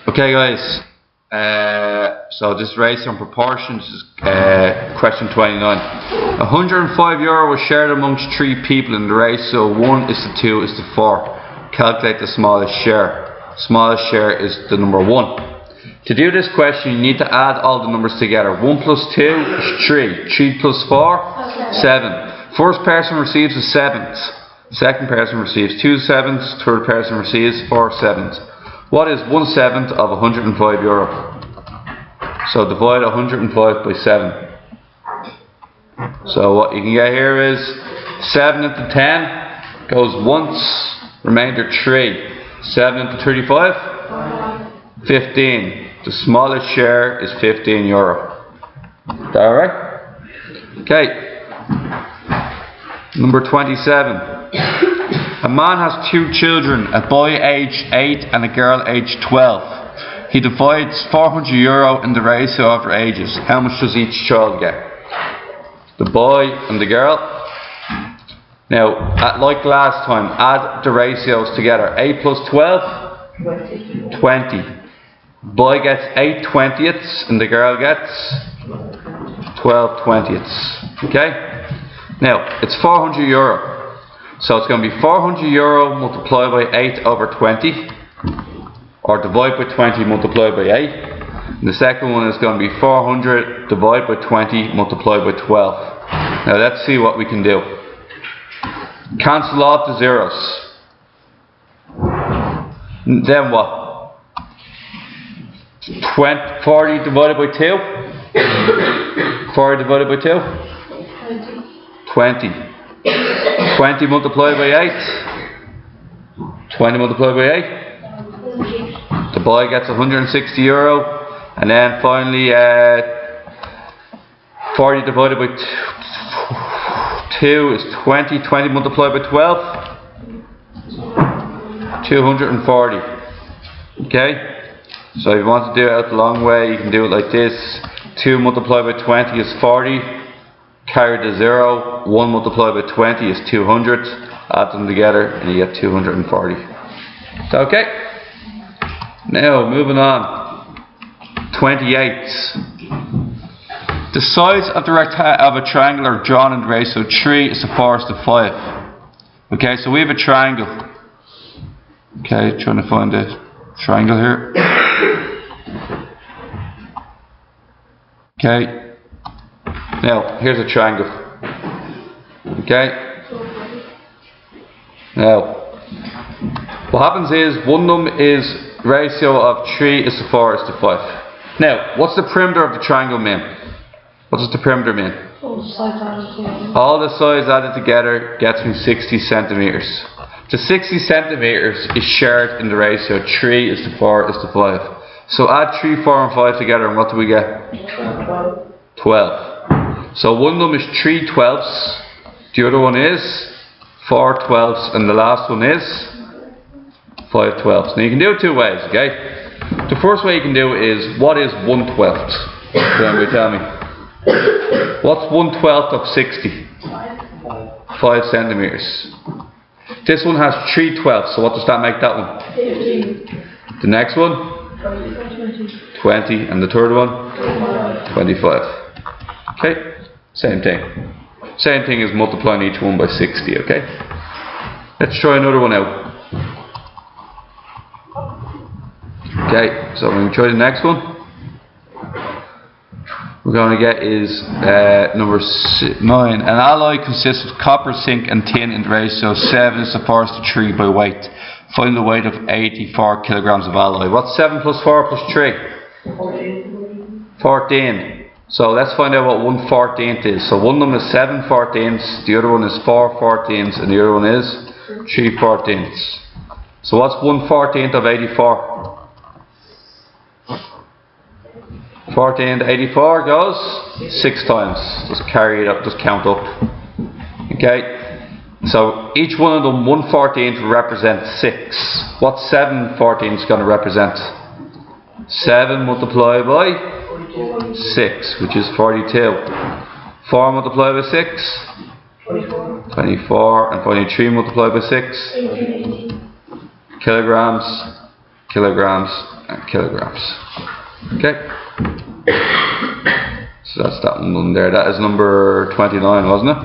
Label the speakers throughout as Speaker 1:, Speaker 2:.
Speaker 1: Okay guys, so this ratio on proportions is question 29. €105 was shared amongst 3 people in the ratio 1:2:4. Calculate the smallest share. Smallest share is the number 1. To do this question you need to add all the numbers together. 1 plus 2 is 3. 3 plus 4, 7. First person receives a 7th. Second person receives 2 7ths. Third person receives 4 7ths. What is 1/7 of €105? So divide 105 by 7. So what you can get here is 7 into 10 goes once, remainder 3. 7 into 35, 15. The smallest share is €15. Is that alright? Okay. Number 27. A man has 2 children, a boy aged 8 and a girl aged 12. He divides €400 in the ratio of their ages. How much does each child get? The boy and the girl. Now, like last time, add the ratios together. 8 plus 12? 20. Boy gets 8 20ths and the girl gets 12 20ths. Okay? Now, it's €400. So it's going to be €400 multiplied by 8 over 20, or divide by 20 multiplied by 8. And the second one is going to be 400 divided by 20 multiplied by 12. Now let's see what we can do. Cancel off the zeros. Then what? 40 divided by 2? 40 divided by 2? 20. 20 multiplied by 8. 20 multiplied by 8. The boy gets €160. And then finally 40 divided by 2 is 20. 20 multiplied by 12. 240. Okay? So if you want to do it out the long way, you can do it like this. 2 multiplied by 20 is 40. Carry the 0. 1 multiplied by 20 is 200. Add them together and you get 240. Okay? Now moving on. 28. The sides of a triangle are drawn in the ratio 3:4:5. Okay, so we have a triangle. Okay, trying to find a triangle here. Okay. Now, here's a triangle. Okay? Now, what happens is, one of them is ratio of 3:4:5. Now, what's the perimeter of the triangle mean? What does the perimeter mean? All the sides added together gets me 60 centimeters. The 60 centimeters is shared in the ratio 3:4:5. So add 3, 4 and 5 together and what do we get? 12. So one of them is 3/12, the other one is 4/12, and the last one is 5/12. Now you can do it 2 ways, okay? The first way you can do it is, what is 1/12? Can anybody tell me? What's 1/12 of 60? 5 centimeters. This one has 3/12, so what does that make that one? 15. The next one? 20, and the third one? 25. Okay? Same thing. Same thing as multiplying each one by 60, okay? Let's try another one out. Okay, so when we try the next one, we're going to get is number 9. An alloy consists of copper, zinc and tin in the ratio 7:3 by weight. Find the weight of 84 kilograms of alloy. What's 7 plus 4 plus 3? 14. So let's find out what 1/14 is. So one of them is 7/14, the other one is 4/14, and the other one is 3/14. So what's 1/14 of 84? 14 to 84 goes 6 times. Just carry it up, just count up. Okay? So each one of them, 1/14 represents 6. What's 7/14 going to represent? 7 multiplied by 6, which is 42. 4 multiplied by 6? 24. And 23 multiplied by 6? kilograms. kilograms, and kilograms. Okay? So that's that one there. That is number 29, wasn't it?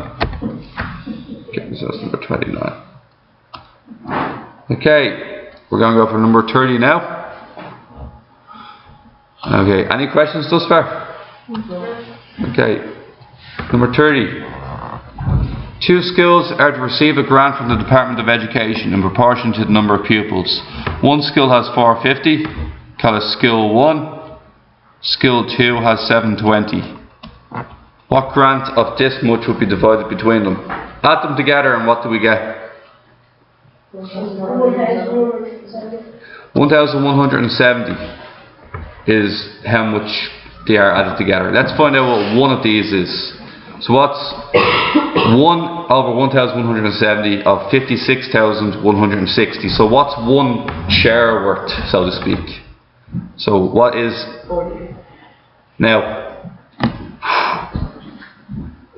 Speaker 1: Okay, so that's number 29. Okay, we're going to go for number 30 now. Okay, any questions thus far? Okay, number 30. Two schools are to receive a grant from the Department of Education in proportion to the number of pupils. One school has 450, call it School 1. School 2 has 720. What grant of this much would be divided between them? Add them together and what do we get? 1,170 is how much they are added together. Let's find out what one of these is. So what's 1 over 1,170 of 56,160? So what's one share worth, so to speak? So what is... Now,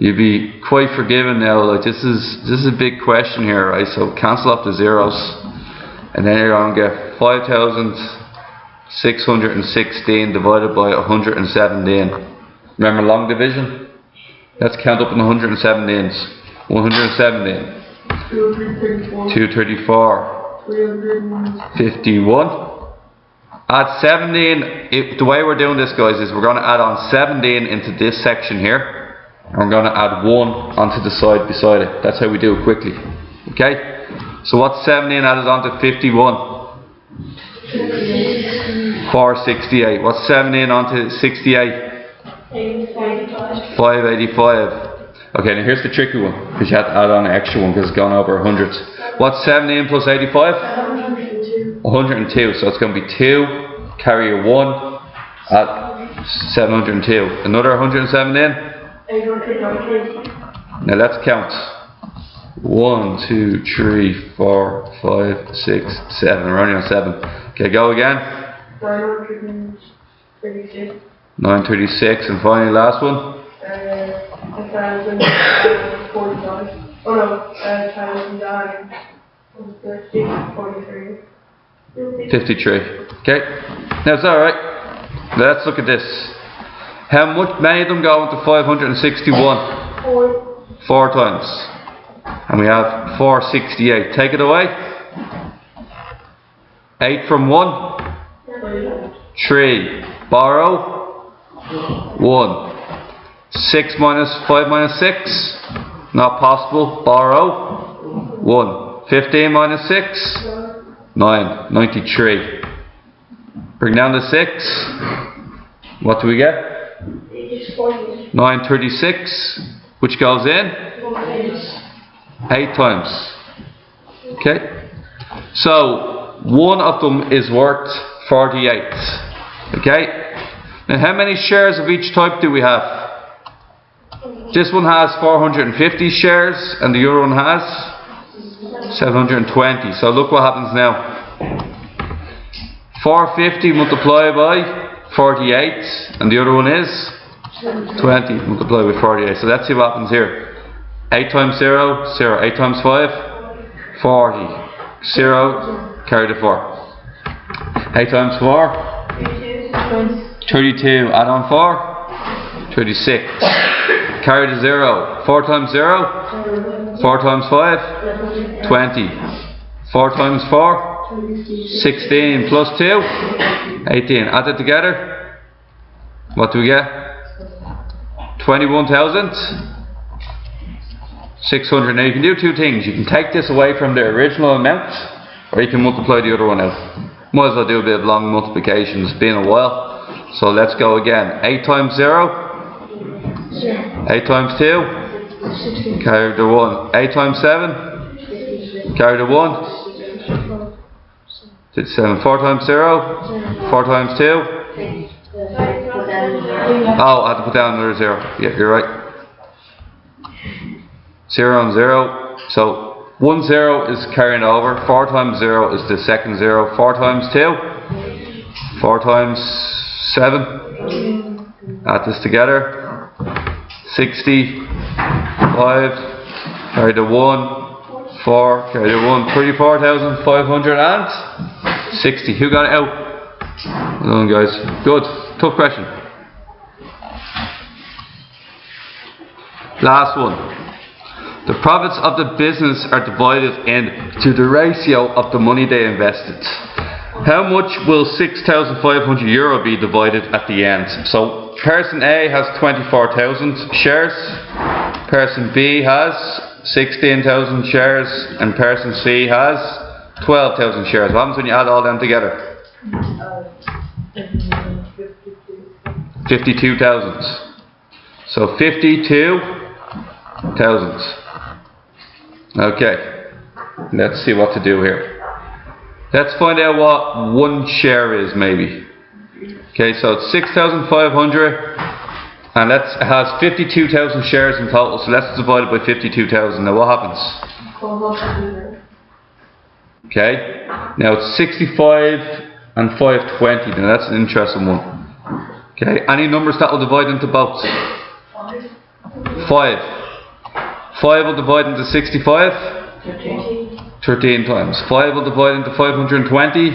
Speaker 1: you'd be quite forgiven now. Like this is a big question here, right? So cancel off the zeros, and then you're going to get 5,616 divided by 117. Remember long division? Let's count up in 117s. 117. 234. 51. Add 17. The way we're doing this, guys, is we're going to add on 17 into this section here. And we're going to add 1 onto the side beside it. That's how we do it quickly. Okay? So what's 17 added on to 51? 468. What's 17 onto 68? 585. Okay, now here's the tricky one, because you have to add on an extra one because it's gone over 100. What's 17 plus 85? 102. So it's going to be 2, carry a 1 at 702. Another 117.
Speaker 2: 893.
Speaker 1: Now let's count. 1, 2, 3, 4, 5, 6, 7. We're only on 7. Okay, go again.
Speaker 2: 936.
Speaker 1: 936, and finally last one.
Speaker 2: 1,045. Oh no, 1,043.
Speaker 1: 53. Okay. Now it's alright. Let's look at this. How many of them go into 561? 4 times. And we have 468. Take it away. 8 from 1. 3. Borrow. 1. 6 minus 5 minus 6. Not possible. Borrow. 1. 15 minus 6. 9. 93. Bring down the 6. What do we get? 936. Which goes in? 8 times. Okay? So, one of them is worth 48. Okay? Now, how many shares of each type do we have? This one has 450 shares, and the other one has 720. So, look what happens now. 450 multiplied by 48, and the other one is 20 multiplied by 48. So, let's see what happens here. 8 times 0, 0. 8 times 5, 40. 0, carry the 4. 8 times 4, 32. Add on 4, 36. Carry the 0. 4 times 0, 4 times 5, 20. 4 times 4, 16. Plus 2, 18. Add it together. What do we get? 21,600. Now you can do two things. You can take this away from the original amount, or you can multiply the other one out. Might as well do a bit of long multiplication. It's been a while. So let's go again. 8 times 0. 8 times 2. Carry the 1. 8 times 7. Carry the 1. 7. 4 times 0. 4 times 2. Oh, I have to put down another 0. Yeah, you're right. 0 and 0. So 1 0 is carrying over. 4 times 0 is the second 0. 4 times 2. 4 times 7. Add this together. 65. Carry the 1. 4. Carry the 1. 34,500 and 60. Who got it out? Well done, guys. Good. Tough question. Last one. The profits of the business are divided into the ratio of the money they invested. How much will €6,500 be divided at the end? So person A has 24,000 shares, person B has 16,000 shares, and person C has 12,000 shares. What happens when you add all them together? 52,000. So 52,000. Okay, let's see what to do here. Let's find out what one share is, maybe. Okay, so it's 6,500, and it has 52,000 shares in total, so let's divide it by 52,000. Now what happens? Okay, now it's 65 and 520, now that's an interesting one. Okay, any numbers that will divide into both? 5. 5 will divide into 65? 13 times. 5 will divide into 520?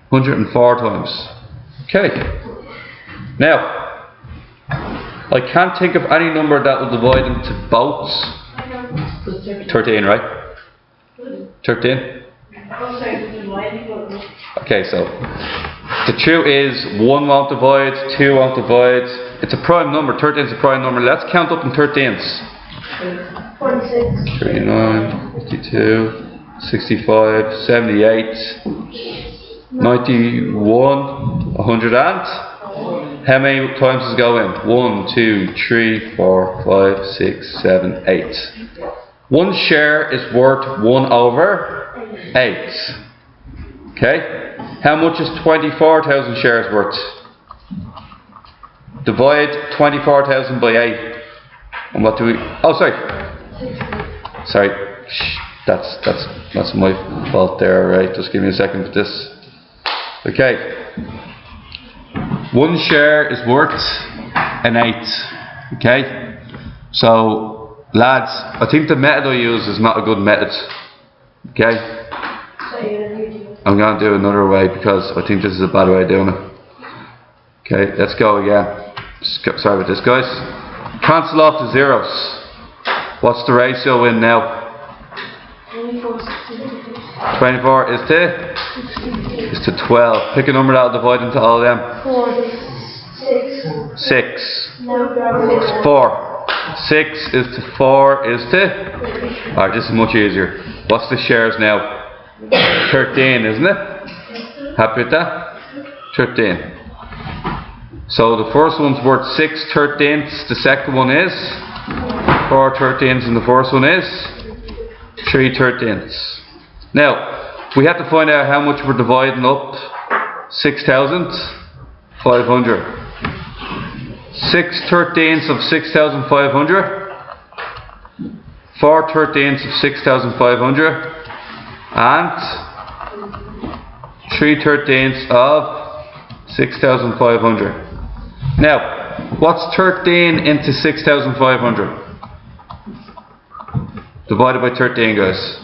Speaker 1: 104 times. Okay. Now, I can't think of any number that will divide into both. 13, right? 13? Okay, so the truth is 1 won't divide, 2 won't divide. It's a prime number. 13 is a prime number. Let's count up in 13s. 39, 52, 65, 78, 91, 100 and? How many times does it go in? 1, 2, 3, 4, 5, 6, 7, 8. One share is worth 1 over 8. Okay? How much is 24,000 shares worth? Divide 24,000 by 8. And what do we... Oh, sorry. Sorry. That's my fault there, right? Just give me a second for this. Okay. One share is worth an 8. Okay? So, lads, I think the method I use is not a good method. Okay? I'm going to do it another way because I think this is a bad way of doing it. Okay, let's go again. Sorry about this, guys. Cancel off the zeros. What's the ratio in now? 24 is to 12. Pick a number that will divide into all of them. 6. 4. 6 is to 4 is to... Alright, this is much easier. What's the shares now? 13, isn't it? Happy with that? 13. So the first one's worth 6/13. The second one is 4/13, and the first one is 3/13. Now, we have to find out how much we're dividing up 6,500. 6/13 of 6,500, 4/13 of 6,500, and 3/13 of 6,500. Now, what's 13 into 6,500? Divided by 13, guys.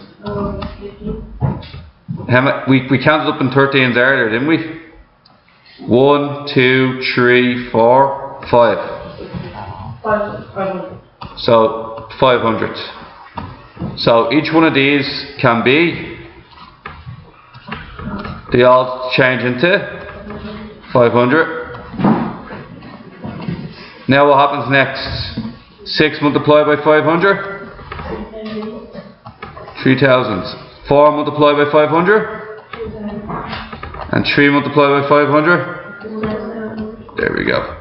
Speaker 1: We counted up in 13s earlier, didn't we? 1, 2, 3, 4, 5. So 500. So each one of these can be, they all change into 500. Now what happens next? 6 multiplied by 500? 3,000. 4 multiplied by 500? And 3 multiplied by 500? There we go.